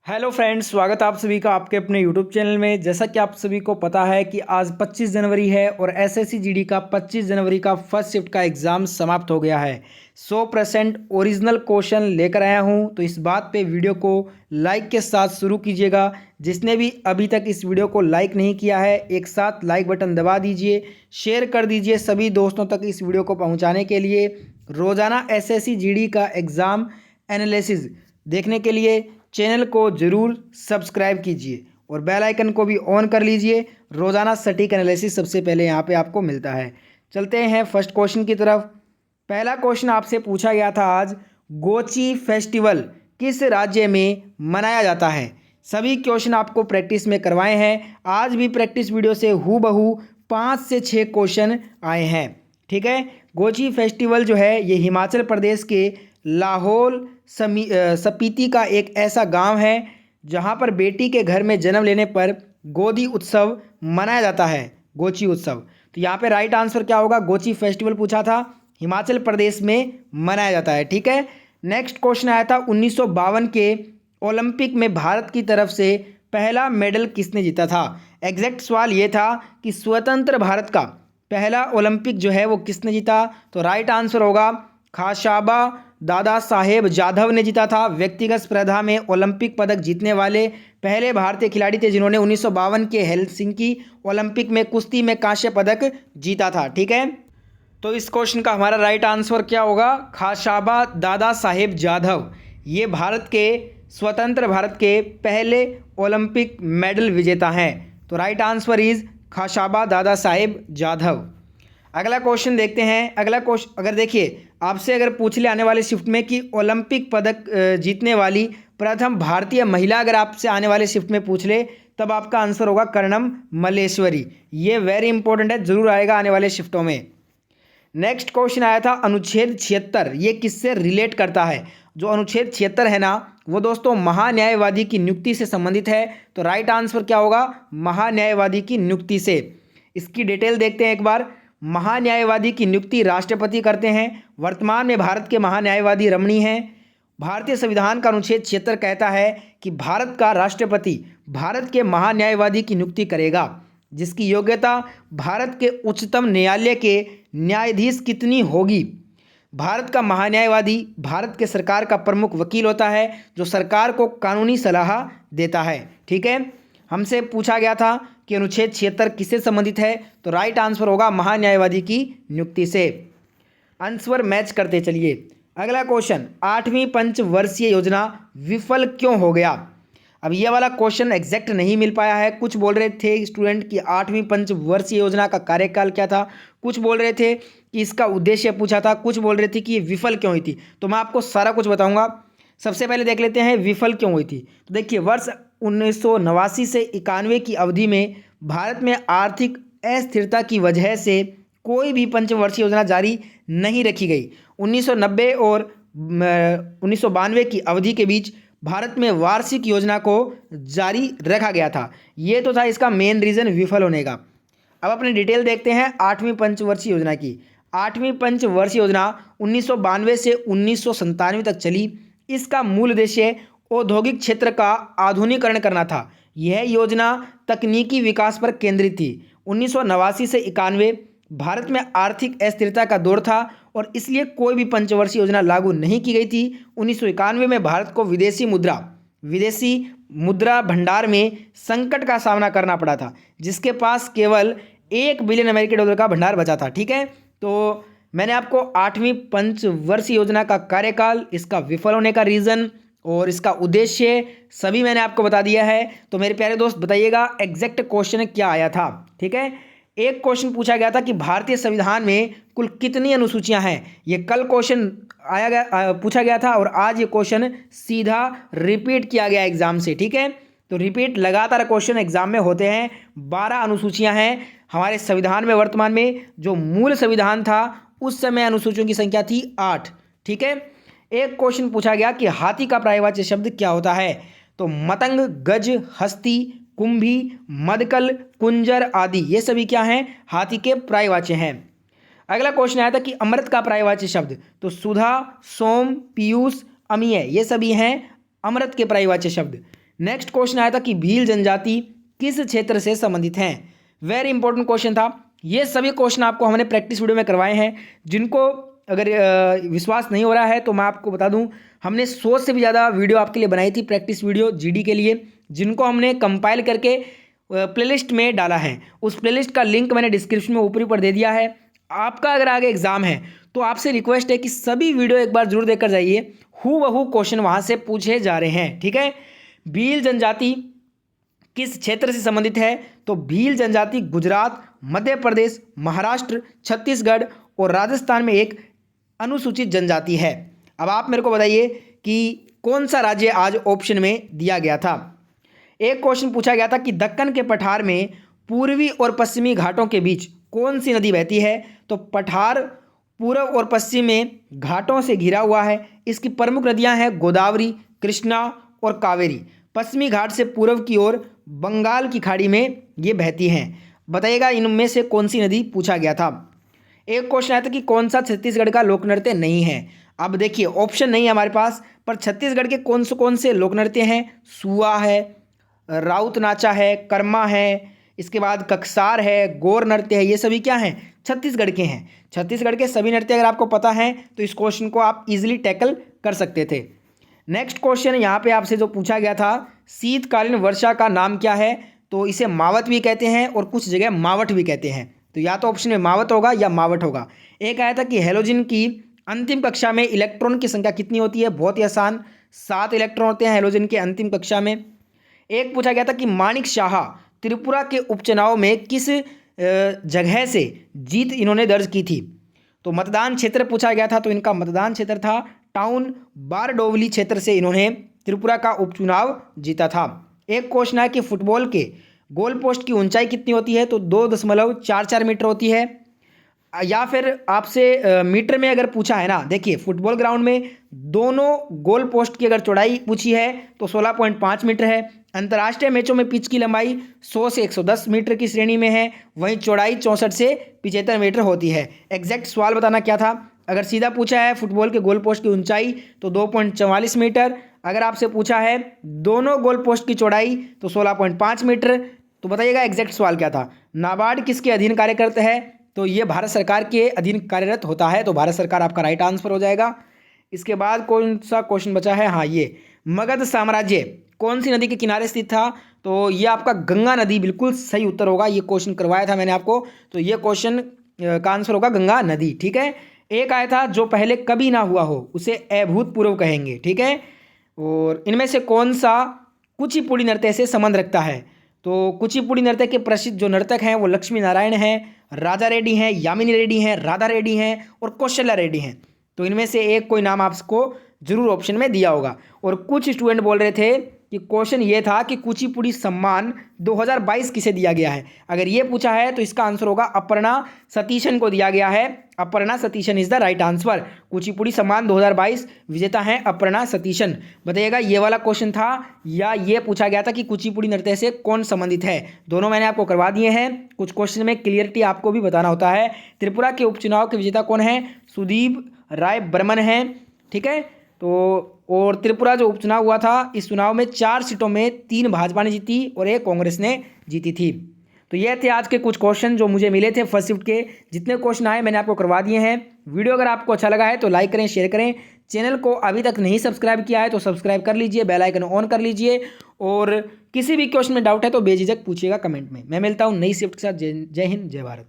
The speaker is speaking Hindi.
हेलो फ्रेंड्स, स्वागत है आप सभी का आपके अपने यूट्यूब चैनल में। जैसा कि आप सभी को पता है कि आज 25 जनवरी है और एसएससी जीडी का 25 जनवरी का फर्स्ट शिफ्ट का एग्ज़ाम समाप्त हो गया है। 100% ओरिजिनल क्वेश्चन लेकर आया हूं, तो इस बात पे वीडियो को लाइक के साथ शुरू कीजिएगा। जिसने भी अभी तक इस वीडियो को लाइक नहीं किया है, एक साथ लाइक बटन दबा दीजिए, शेयर कर दीजिए सभी दोस्तों तक इस वीडियो को पहुँचाने के लिए। रोज़ाना एसएससी जीडी का एग्ज़ाम एनालिसिस देखने के लिए चैनल को ज़रूर सब्सक्राइब कीजिए और बेल आइकन को भी ऑन कर लीजिए। रोज़ाना सटीक एनालिसिस सबसे पहले यहाँ पे आपको मिलता है। चलते हैं फर्स्ट क्वेश्चन की तरफ। पहला क्वेश्चन आपसे पूछा गया था आज, गोची फेस्टिवल किस राज्य में मनाया जाता है। सभी क्वेश्चन आपको प्रैक्टिस में करवाए हैं। आज भी प्रैक्टिस वीडियो से हूबहू 5 से 6 क्वेश्चन आए हैं। ठीक है, गोची फेस्टिवल जो है ये हिमाचल प्रदेश के लाहौल स्पीति का एक ऐसा गांव है जहां पर बेटी के घर में जन्म लेने पर गोदी उत्सव मनाया जाता है, गोची उत्सव। तो यहाँ पे राइट आंसर क्या होगा, गोची फेस्टिवल पूछा था, हिमाचल प्रदेश में मनाया जाता है। ठीक है, नेक्स्ट क्वेश्चन आया था 1952 के ओलंपिक में भारत की तरफ से पहला मेडल किसने जीता था। एग्जैक्ट सवाल ये था कि स्वतंत्र भारत का पहला ओलंपिक जो है वो किसने जीता। तो राइट आंसर होगा खाशाबा दादा साहेब जाधव ने जीता था। व्यक्तिगत स्पर्धा में ओलंपिक पदक जीतने वाले पहले भारतीय खिलाड़ी थे जिन्होंने 1952 के हेलसिंकी ओलंपिक में कुश्ती में कांस्य पदक जीता था। ठीक है, तो इस क्वेश्चन का हमारा राइट आंसर क्या होगा, खाशाबा दादा साहेब जाधव। ये भारत के स्वतंत्र भारत के पहले ओलंपिक मेडल विजेता हैं। तो right answer is Khashaba Dada Saheb Jadhav. अगला क्वेश्चन देखते हैं। अगला क्वेश्चन अगर देखिए आपसे अगर पूछ ले आने वाले शिफ्ट में कि ओलंपिक पदक जीतने वाली प्रथम भारतीय महिला अगर आपसे आने वाले शिफ्ट में पूछ ले, तब आपका आंसर होगा कर्णम मल्लेश्वरी। ये वेरी इंपॉर्टेंट है, जरूर आएगा आने वाले शिफ्टों में। नेक्स्ट क्वेश्चन आया था अनुच्छेद 76, ये किससे रिलेट करता है। जो अनुच्छेद 76 है ना, वो दोस्तों महान्यायवादी की नियुक्ति से संबंधित है। तो राइट आंसर क्या होगा, महान्यायवादी की नियुक्ति से। इसकी डिटेल देखते हैं एक बार। महान्यायवादी की नियुक्ति राष्ट्रपति करते हैं। वर्तमान में भारत के महान्यायवादी रमणी हैं। भारतीय संविधान का अनुच्छेद 76 कहता है कि भारत का राष्ट्रपति भारत के महान्यायवादी की नियुक्ति करेगा, जिसकी योग्यता भारत के उच्चतम न्यायालय के न्यायाधीश कितनी होगी। भारत का महान्यायवादी भारत के सरकार का प्रमुख वकील होता है जो सरकार को कानूनी सलाह देता है। ठीक है, हमसे पूछा गया था कि अनुच्छेद 76 किससे संबंधित है, तो राइट आंसर होगा महान्यायवादी की नियुक्ति से। आंसर मैच करते चलिए। अगला क्वेश्चन, 8वीं पंचवर्षीय योजना विफल क्यों हो गया। अब ये वाला क्वेश्चन एग्जैक्ट नहीं मिल पाया है। कुछ बोल रहे थे स्टूडेंट कि 8वीं पंचवर्षीय योजना का कार्यकाल क्या था, कुछ बोल रहे थे कि इसका उद्देश्य पूछा था, कुछ बोल रहे थे कि ये विफल क्यों हुई थी। तो मैं आपको सारा कुछ बताऊंगा। सबसे पहले देख लेते हैं विफल क्यों हुई थी। तो देखिए, वर्ष 1989 से 91 की अवधि में भारत में आर्थिक अस्थिरता की वजह से कोई भी पंचवर्षीय योजना जारी नहीं रखी गई। 1990 और 1992 की अवधि के बीच भारत में वार्षिक योजना को जारी रखा गया था। ये तो था इसका मेन रीज़न विफल होने का। अब अपने डिटेल देखते हैं 8वीं पंचवर्षीय योजना की। 8वीं पंचवर्षीय योजना 1992 से 1997 तक चली। इसका मूल उद्देश्य औद्योगिक क्षेत्र का आधुनिकीकरण करना था। यह योजना तकनीकी विकास पर केंद्रित थी। 1989 से 91 भारत में आर्थिक अस्थिरता का दौर था और इसलिए कोई भी पंचवर्षीय योजना लागू नहीं की गई थी। 1991 में भारत को विदेशी मुद्रा भंडार में संकट का सामना करना पड़ा था, जिसके पास केवल $1 बिलियन का भंडार बचा था। ठीक है, तो मैंने आपको 8वीं पंचवर्षीय योजना का कार्यकाल, इसका विफल होने का रीज़न और इसका उद्देश्य सभी मैंने आपको बता दिया है। तो मेरे प्यारे दोस्त बताइएगा एग्जैक्ट क्वेश्चन क्या आया था। ठीक है, एक क्वेश्चन पूछा गया था कि भारतीय संविधान में कुल कितनी अनुसूचियां हैं। ये कल क्वेश्चन पूछा गया था और आज ये क्वेश्चन सीधा रिपीट किया गया एग्जाम से। ठीक है, तो रिपीट लगातार क्वेश्चन एग्जाम में होते हैं। 12 अनुसूचियां हैं हमारे संविधान में। वर्तमान में जो मूल संविधान था उस समय अनुसूचियों की संख्या थी 8। ठीक है, एक क्वेश्चन पूछा गया कि हाथी का पर्यायवाची शब्द क्या होता है। तो मतंग, गज, हस्ती, कुंभी, मदकल, कुंजर आदि ये सभी क्या हैं, हाथी के पर्यायवाची हैं। अगला क्वेश्चन आया था कि अमृत का पर्यायवाची शब्द। तो सुधा, सोम, पीयूष, अमीय ये सभी हैं अमृत के पर्यायवाची शब्द। नेक्स्ट क्वेश्चन आया था कि भील जनजाति किस क्षेत्र से संबंधित हैं। वेरी इंपॉर्टेंट क्वेश्चन था। ये सभी क्वेश्चन आपको हमने प्रैक्टिस वीडियो में करवाए हैं। जिनको अगर विश्वास नहीं हो रहा है तो मैं आपको बता दूं, हमने 100 से भी ज़्यादा वीडियो आपके लिए बनाई थी, प्रैक्टिस वीडियो जीडी के लिए, जिनको हमने कंपाइल करके प्लेलिस्ट में डाला है। उस प्लेलिस्ट का लिंक मैंने डिस्क्रिप्शन में ऊपरी पर दे दिया है। आपका अगर आगे एग्जाम है तो आपसे रिक्वेस्ट है कि सभी वीडियो एक बार जरूर देखकर जाइए, हूबहू क्वेश्चन वहाँ से पूछे जा रहे हैं। ठीक है, भील जनजाति किस क्षेत्र से संबंधित है, तो भील जनजाति गुजरात, मध्य प्रदेश, महाराष्ट्र, छत्तीसगढ़ और राजस्थान में एक अनुसूचित जनजाति है। अब आप मेरे को बताइए कि कौन सा राज्य आज ऑप्शन में दिया गया था। एक क्वेश्चन पूछा गया था कि दक्कन के पठार में पूर्वी और पश्चिमी घाटों के बीच कौन सी नदी बहती है, तो पठार पूर्व और पश्चिम में घाटों से घिरा हुआ है। इसकी प्रमुख नदियां हैं गोदावरी, कृष्णा और कावेरी। पश्चिमी घाट से पूर्व की ओर बंगाल की खाड़ी में ये बहती हैं। बताइएगा इनमें से कौन सी नदी, पूछा गया था। एक क्वेश्चन आया था कि कौन सा छत्तीसगढ़ का लोक नृत्य नहीं है। अब देखिए ऑप्शन नहीं है हमारे पास, पर छत्तीसगढ़ के कौन से लोक नृत्य हैं। सुआ है, राउत नाचा है, कर्मा है, इसके बाद ककसार है, गौर नृत्य है। ये सभी क्या हैं, छत्तीसगढ़ के हैं। छत्तीसगढ़ के सभी नृत्य अगर आपको पता है तो इस क्वेश्चन को आप इजीली टैकल कर सकते थे। नेक्स्ट क्वेश्चन यहाँ पे आपसे जो पूछा गया था, शीतकालीन वर्षा का नाम क्या है, तो इसे मावत भी कहते हैं और कुछ जगह मावट भी कहते हैं। तो या तो ऑप्शन में मावत होगा या मावट होगा। एक आया था कि हेलोजन की अंतिम कक्षा में इलेक्ट्रॉन की संख्या कितनी होती है। बहुत ही आसान, 7 इलेक्ट्रॉन होते हैं हेलोजन के अंतिम कक्षा में। एक पूछा गया था कि माणिक शाह त्रिपुरा के उपचुनाव में किस जगह से जीत इन्होंने दर्ज की थी, तो मतदान क्षेत्र पूछा गया था। तो इनका मतदान क्षेत्र था टाउन बारडोवली क्षेत्र से इन्होंने त्रिपुरा का उपचुनाव जीता था। एक क्वेश्चन है कि फुटबॉल के गोल पोस्ट की ऊंचाई कितनी होती है, तो 2.44 मीटर होती है। या फिर आपसे मीटर में अगर पूछा है ना, देखिए फुटबॉल ग्राउंड में दोनों गोल पोस्ट की अगर चौड़ाई पूछी है तो 16.5 मीटर है। अंतर्राष्ट्रीय मैचों में पिच की लंबाई 100 से 110 मीटर की श्रेणी में है, वहीं चौड़ाई 64 से 75 मीटर होती है। एग्जैक्ट सवाल बताना क्या था। अगर सीधा पूछा है फुटबॉल के गोल पोस्ट की ऊंचाई तो 2.44 मीटर। अगर आपसे पूछा है दोनों गोल पोस्ट की चौड़ाई तो 16.5 मीटर। तो बताइएगा एग्जैक्ट सवाल क्या था। नाबार्ड किसके अधीन कार्य करता है, तो ये भारत सरकार के अधीन कार्यरत होता है। तो भारत सरकार आपका राइट आंसर हो जाएगा। इसके बाद कौन सा क्वेश्चन बचा है, हाँ ये मगध साम्राज्य कौन सी नदी के किनारे स्थित था, तो ये आपका गंगा नदी बिल्कुल सही उत्तर होगा। ये क्वेश्चन करवाया था मैंने आपको, तो ये क्वेश्चन का आंसर होगा गंगा नदी। ठीक है, एक आया था जो पहले कभी ना हुआ हो उसे अभूतपूर्व कहेंगे। ठीक है, और इनमें से कौन सा कुचिपुड़ी नृत्य से संबंध रखता है, तो कुचिपुड़ी नृत्य के प्रसिद्ध जो नर्तक हैं वो लक्ष्मी नारायण हैं, राजा रेड्डी हैं, यामिनी रेड्डी हैं, राधा रेड्डी हैं और कौशल्या रेड्डी हैं। तो इनमें से एक कोई नाम आपको जरूर ऑप्शन में दिया होगा। और कुछ स्टूडेंट बोल रहे थे कि क्वेश्चन ये था कि कुचिपुड़ी सम्मान 2022 किसे दिया गया है। अगर ये पूछा है तो इसका आंसर होगा अपर्णा सतीशन को दिया गया है। Aparna Satheesan is the right answer. Kuchipudi सम्मान 2022 विजेता हैं अपर्णा सतीशन। बताइएगा ये वाला क्वेश्चन था या ये पूछा गया था कि कुचिपुड़ी नृत्य से कौन संबंधित है। दोनों मैंने आपको करवा दिए हैं। कुछ क्वेश्चन में क्लियरिटी आपको भी बताना होता है। त्रिपुरा के उपचुनाव के विजेता कौन है, सुदीप राय बर्मन हैं। ठीक है, तो और त्रिपुरा जो उपचुनाव हुआ था, इस चुनाव में 4 सीटों में 3 भाजपा ने जीती और 1 कांग्रेस ने जीती थी। तो ये थे आज के कुछ क्वेश्चन जो मुझे मिले थे फर्स्ट शिफ्ट के। जितने क्वेश्चन आए मैंने आपको करवा दिए हैं। वीडियो अगर आपको अच्छा लगा है तो लाइक करें, शेयर करें। चैनल को अभी तक नहीं सब्सक्राइब किया है तो सब्सक्राइब कर लीजिए, बेल आइकन ऑन कर लीजिए। और किसी भी क्वेश्चन में डाउट है तो बेझिझक पूछिएगा कमेंट में। मैं मिलता हूँ नई शिफ्ट के साथ। जय हिंद, जय भारत।